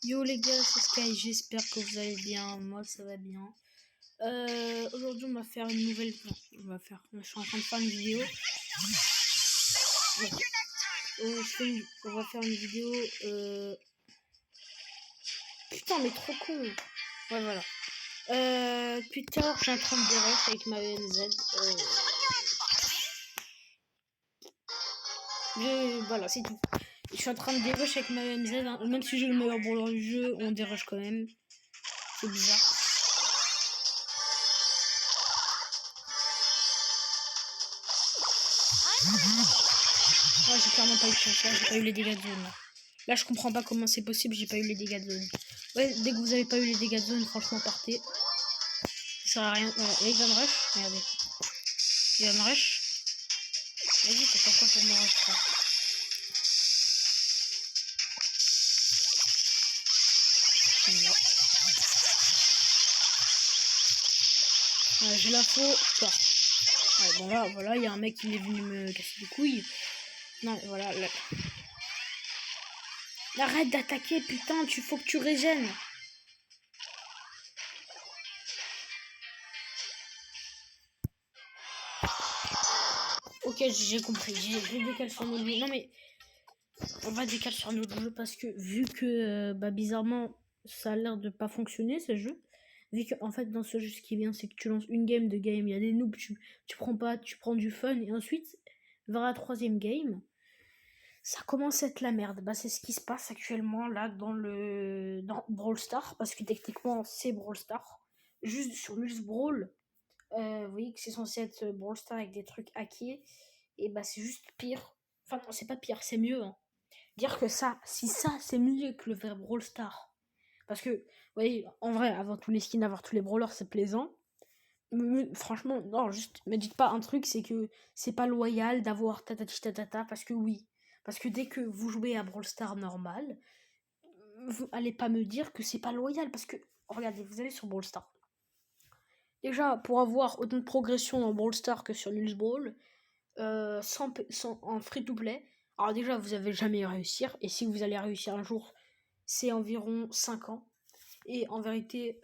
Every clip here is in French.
Yo les gars, c'est Sky, j'espère que vous allez bien, moi ça va bien. Aujourd'hui on va faire une nouvelle... Non, je suis en train de faire une vidéo. Ouais. On va faire une vidéo... Putain mais trop con. Ouais voilà. Depuis tout à l'heure je suis en train de dérush avec ma EMZ. Voilà c'est tout. Je suis en train de dérush avec ma EMZ, hein. Même si j'ai le meilleur brawler du jeu, on dérush quand même. C'est bizarre. Ouais, j'ai clairement pas eu de chance, là, j'ai pas eu les dégâts de zone. Là, je comprends pas comment c'est possible, j'ai pas eu les dégâts de zone. Ouais, dès que vous avez pas eu les dégâts de zone, franchement, partez. Ça sert à rien. Voilà. Et il va me rush. Regardez. Il va me rush. Vas-y, t'as quoi pour me rush, frère. Ouais, j'ai l'info, je pars. Ouais, bon là, voilà, il y a un mec qui est venu me casser les couilles. Non, voilà. Là. Arrête d'attaquer, putain, faut que tu régènes. Ok, j'ai compris. J'ai décalé sur notre jeu. Non mais on va décaler sur notre jeu parce que vu que bizarrement ça a l'air de pas fonctionner ce jeu. Vu que en fait dans ce jeu ce qui est bien c'est que tu lances une game, deux games, il y a des noobs, tu prends pas, tu prends du fun et ensuite vers la troisième game ça commence à être la merde. Bah c'est ce qui se passe actuellement là dans Brawl Stars parce que techniquement c'est Brawl Stars. Juste sur Multi Brawl. Vous voyez que c'est censé être Brawl Stars avec des trucs hackés. Et bah c'est juste pire. Enfin non, c'est pas pire, c'est mieux. Hein. Dire que ça, si ça c'est mieux que le vrai Brawl Stars. Parce que, vous voyez, en vrai, avoir tous les skins, avoir tous les brawlers, c'est plaisant. Mais, franchement, non, juste, me dites pas un truc, c'est que c'est pas loyal d'avoir tatati tatata, parce que oui. Parce que dès que vous jouez à Brawl Stars normal, vous allez pas me dire que c'est pas loyal, parce que, regardez, vous allez sur Brawl Stars. Déjà, pour avoir autant de progression dans Brawl Stars que sur Nulls Brawl, en free-to-play, alors déjà, vous avez jamais réussir, et si vous allez réussir un jour, c'est environ 5 ans. Et en vérité,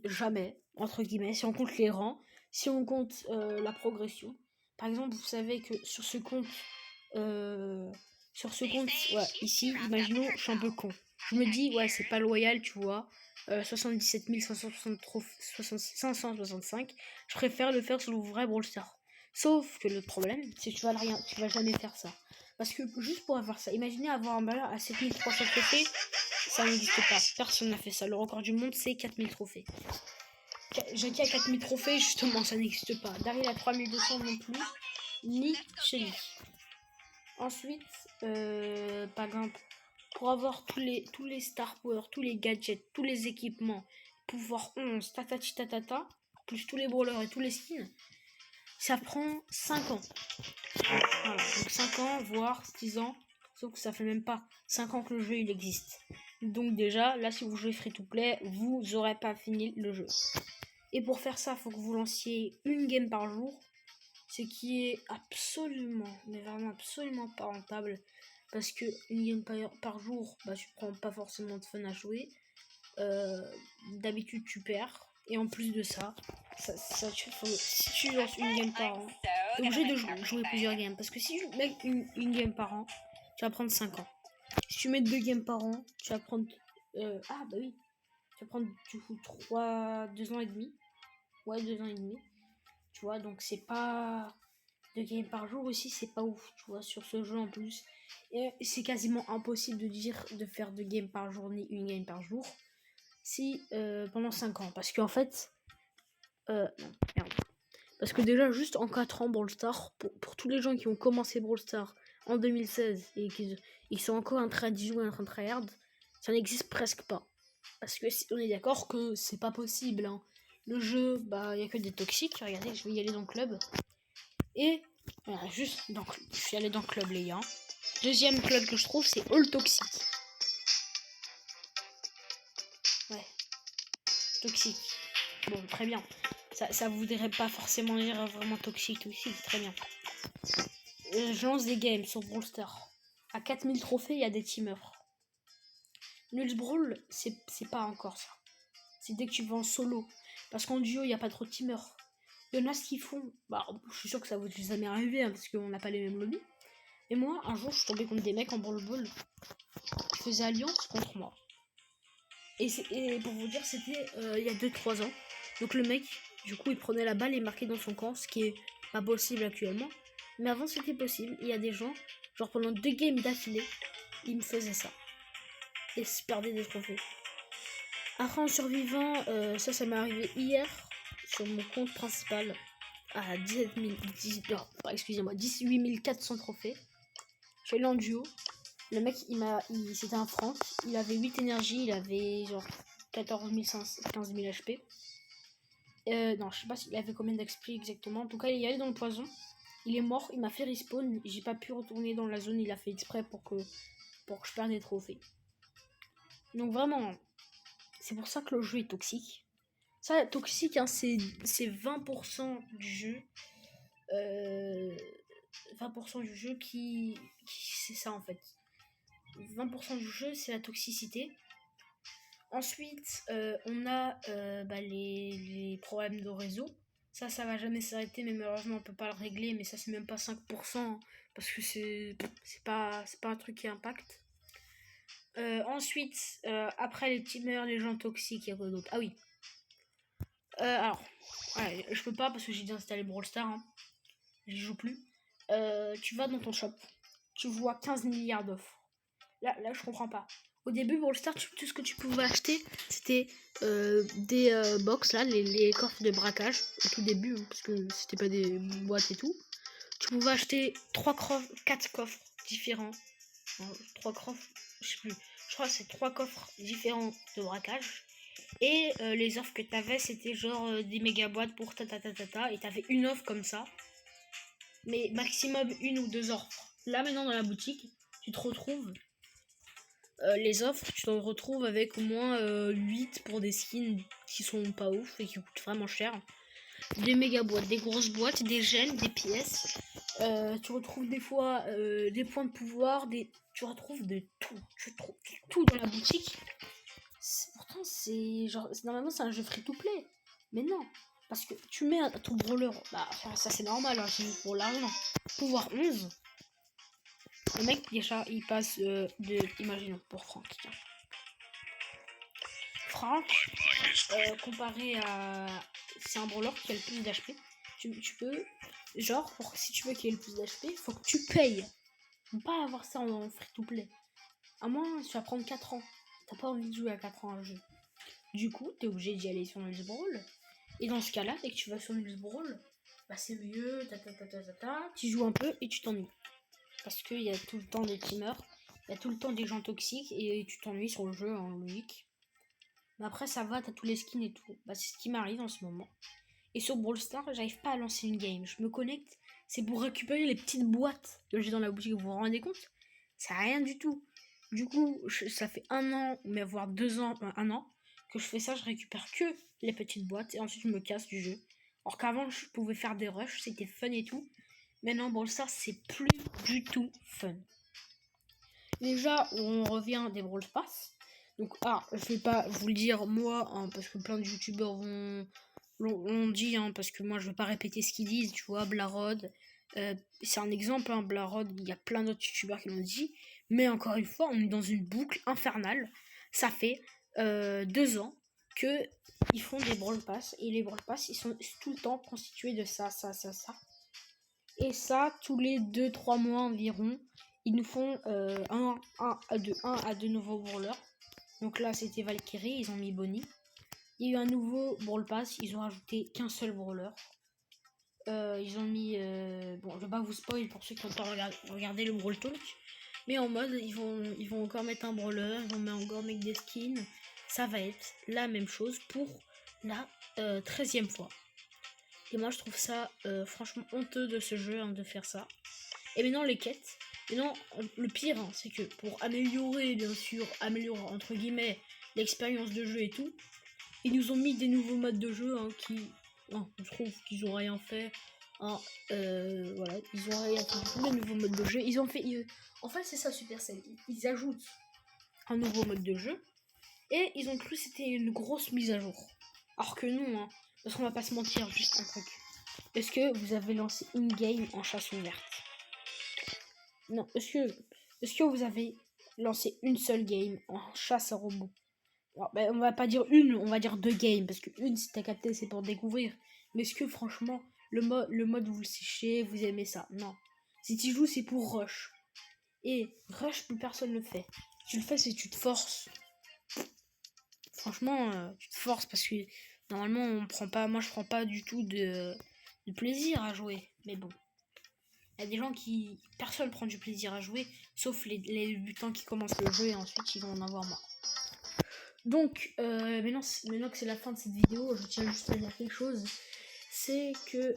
jamais, entre guillemets, si on compte les rangs, si on compte la progression. Par exemple, vous savez que sur ce compte, ouais, ici, imaginons, je suis un peu con. Je me dis, ouais, c'est pas loyal, tu vois. 77 565, je préfère le faire sur le vrai Brawl Stars. Sauf que le problème, c'est que tu vas jamais faire ça. Parce que juste pour avoir ça, imaginez avoir un balai à 7300 trophées, ça n'existe pas. Personne n'a fait ça. Le record du monde, c'est 4000 trophées. Jackie a 4000 trophées, justement, ça n'existe pas. Daryl a 3200 non plus, ni Shelly. Ensuite, par exemple, pour avoir tous les star power, tous les gadgets, tous les équipements, pouvoir 11, tatati tatata, plus tous les brawlers et tous les skins, ça prend 5 ans. Voilà, donc 5 ans, voire 6 ans, sauf que ça fait même pas 5 ans que le jeu il existe. Donc déjà, là si vous jouez free to play, vous aurez pas fini le jeu. Et pour faire ça, il faut que vous lanciez une game par jour, ce qui est absolument, mais vraiment absolument pas rentable. Parce que une game par jour, bah tu prends pas forcément de fun à jouer. D'habitude tu perds. Et en plus de ça, si tu lances une game par an, t'es obligé de jouer plusieurs games. Parce que si tu mets une game par an, tu vas prendre 5 ans. Si tu mets 2 games par an, tu vas prendre... ah bah oui, tu vas prendre du coup 2 ans et demi. Ouais, 2 ans et demi. Tu vois, donc c'est pas... 2 games par jour aussi, c'est pas ouf, tu vois, sur ce jeu en plus. Et c'est quasiment impossible de faire 2 games par jour ni une game par jour. Si pendant 5 ans. Parce qu'en fait... non, merde. Parce que déjà, juste en 4 ans, Brawl Stars, pour tous les gens qui ont commencé Brawl Stars en 2016 et qui ils sont encore en train d'y jouer, en train de tryhard, ça n'existe presque pas. Parce que on est d'accord que c'est pas possible. Hein. Le jeu, bah, il n'y a que des toxiques. Regardez, je vais y aller dans le club. Et, voilà, juste, donc, je suis allé dans le club, les gars. Deuxième club que je trouve, c'est All Toxic. Ouais. Toxique. Bon, très bien. Ça voudrait pas forcément dire vraiment toxique aussi, très bien. Je lance des games sur Brawl Stars. À 4000 trophées, il y a des teamers. Nulls Brawl, c'est pas encore ça. C'est dès que tu vas en solo. Parce qu'en duo, il n'y a pas trop de teamers. Il y en a ce qu'ils font. Bah, je suis sûr que ça vous est jamais arrivé, hein, parce qu'on n'a pas les mêmes lobbies. Et moi, un jour, je suis tombé contre des mecs en Brawl Ball qui faisaient alliance contre moi. Et pour vous dire, c'était il y a 2-3 ans. Donc le mec, du coup, il prenait la balle et marquait dans son camp, ce qui est pas possible actuellement. Mais avant, c'était possible. Il y a des gens, genre pendant 2 games d'affilée, ils me faisaient ça. Et se perdaient des trophées. Après, en survivant, ça m'est arrivé hier sur mon compte principal à 18 400 trophées. Je suis allé en duo. Le mec, c'était un Franck. Il avait 8 énergies, il avait genre 14 500, 15 000 HP. Non, je sais pas s'il avait combien d'XP exactement. En tout cas, il est allé dans le poison. Il est mort, il m'a fait respawn. J'ai pas pu retourner dans la zone, il a fait exprès pour que je perde des trophées. Donc vraiment, c'est pour ça que le jeu est toxique. Ça, toxique, hein, c'est 20% du jeu. 20% du jeu qui c'est ça en fait. 20% du jeu, c'est la toxicité. Ensuite, on a les problèmes de réseau. Ça va jamais s'arrêter, mais malheureusement, on peut pas le régler. Mais ça, c'est même pas 5%, parce que c'est pas un truc qui impacte. Ensuite, après les teamers, les gens toxiques, il y a quoi d'autre? Ah oui. Alors, ouais, je peux pas parce que j'ai désinstallé Brawl Stars. Hein. J'y joue plus. Tu vas dans ton shop, tu vois 15 milliards d'offres. Là, je comprends pas. Au début, Brawl Stars, tout ce que tu pouvais acheter, c'était des box, là, les coffres de braquage. Au tout début, hein, parce que c'était pas des boîtes et tout. Tu pouvais acheter 4 coffres différents. 3 coffres, je sais plus. Je crois que c'est 3 coffres différents de braquage. Et les offres que t'avais, c'était genre des méga boîtes pour ta. Et t'avais une offre comme ça. Mais maximum 1 ou 2 offres. Là, maintenant, dans la boutique, tu te retrouves. Les offres, tu te retrouves avec au moins 8 pour des skins qui sont pas ouf et qui coûtent vraiment cher. Des méga boîtes, des grosses boîtes, des gènes, des pièces. Tu retrouves des fois des points de pouvoir, tu retrouves de tout. Tu trouves tout dans la boutique. Pourtant, normalement, c'est un jeu free to play. Mais non. Parce que tu mets à ton brawler, bah ça c'est normal, hein, c'est juste pour l'argent. Pouvoir 11. Le mec, déjà, il passe imaginons, pour Franck. Tiens. Franck, comparé à... C'est un brawler qui a le plus d'HP. Tu peux... Genre, si tu veux qu'il ait le plus d'HP, faut que tu payes. Faut pas avoir ça en free-to-play. À moins, tu vas prendre 4 ans. T'as pas envie de jouer à 4 ans à un jeu. Du coup, t'es obligé d'y aller sur Nulls Brawl. Et dans ce cas-là, dès que tu vas sur Nulls Brawl, bah c'est mieux, tu joues un peu et tu t'ennuies. Parce qu'il y a tout le temps des teamers, il y a tout le temps des gens toxiques et tu t'ennuies sur le jeu en logique. Mais après ça va, t'as tous les skins et tout. Bah c'est ce qui m'arrive en ce moment. Et sur Brawl Stars, j'arrive pas à lancer une game. Je me connecte, c'est pour récupérer les petites boîtes que j'ai dans la boutique. Vous vous rendez compte? C'est rien du tout. Du coup, ça fait 1 an, mais voire 2 ans, 1 an, que je fais ça, je récupère que les petites boîtes et ensuite je me casse du jeu. Alors qu'avant, je pouvais faire des rushs, c'était fun et tout. Maintenant, Brawl Stars, c'est plus du tout fun. Déjà, on revient des Brawl Pass. Donc, je vais pas vous le dire moi, hein, parce que plein de youtubeurs l'ont dit, hein, parce que moi je vais pas répéter ce qu'ils disent, tu vois, Blarod. C'est un exemple, hein, Blarod, il y a plein d'autres youtubeurs qui l'ont dit. Mais encore une fois, on est dans une boucle infernale. Ça fait 2 ans que ils font des Brawl Pass. Et les Brawl Pass, ils sont tout le temps constitués de ça. Et ça, tous les 2-3 mois environ, ils nous font 1 à 2 nouveaux brawlers. Donc là, c'était Valkyrie, ils ont mis Bonnie. Il y a eu un nouveau Brawl Pass, ils ont rajouté qu'un seul brawler. Ils ont mis... bon, je vais pas vous spoil pour ceux qui ont pas regardé le Brawl Talk. Mais en mode, ils vont encore mettre un brawler, ils vont encore mettre des skins. Ça va être la même chose pour la 13e fois. Et moi, je trouve ça franchement honteux de ce jeu, hein, de faire ça. Et maintenant, les quêtes. Maintenant, le pire, hein, c'est que pour améliorer, bien sûr, entre guillemets, l'expérience de jeu et tout, ils nous ont mis des nouveaux modes de jeu hein, qui, je trouve qu'ils ont rien fait. Hein, voilà, ils ont rien fait. Les nouveaux modes de jeu, ils ont fait. En fait, c'est ça, Supercell. Ils ajoutent un nouveau mode de jeu. Et ils ont cru que c'était une grosse mise à jour. Alors que non, hein, parce qu'on va pas se mentir, juste un truc. Est-ce que vous avez lancé une game en chasse ouverte? Non, est-ce que vous avez lancé une seule game en chasse à robots? Alors, ben, on va pas dire une, on va dire 2 games, parce que une, si t'as capté, c'est pour découvrir. Mais est-ce que franchement, le mode vous le séchez, vous aimez ça? Non. Si tu joues, c'est pour rush. Et rush, plus personne le fait. Tu le fais si tu te forces. Franchement, tu te forces parce que normalement, on prend pas, moi je prends pas du tout de plaisir à jouer. Mais bon. Il y a des gens qui. Personne prend du plaisir à jouer, sauf les débutants qui commencent le jeu et ensuite ils vont en avoir marre. Donc, maintenant que c'est la fin de cette vidéo, je tiens juste à dire quelque chose. C'est que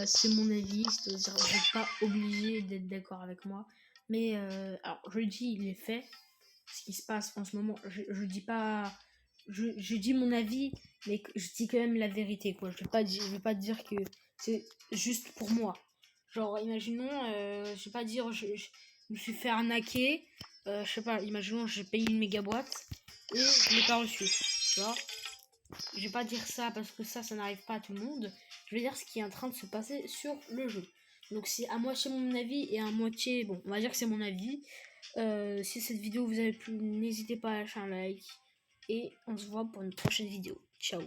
c'est mon avis, c'est-à-dire vous n'êtes pas obligé d'être d'accord avec moi. Mais alors je dis les faits, ce qui se passe en ce moment, je dis pas. Je dis mon avis, mais je dis quand même la vérité, quoi. Je vais pas dire que c'est juste pour moi. Genre, imaginons, je vais pas dire, je me suis fait arnaquer, je sais pas, imaginons, j'ai payé une méga boîte et je l'ai pas reçu, tu vois. Je vais pas dire ça parce que ça n'arrive pas à tout le monde. Je vais dire ce qui est en train de se passer sur le jeu. Donc c'est à moitié mon avis et à moitié, bon, on va dire que c'est mon avis. Si cette vidéo vous a plu, n'hésitez pas à lâcher un like. Et on se voit pour une prochaine vidéo. Ciao.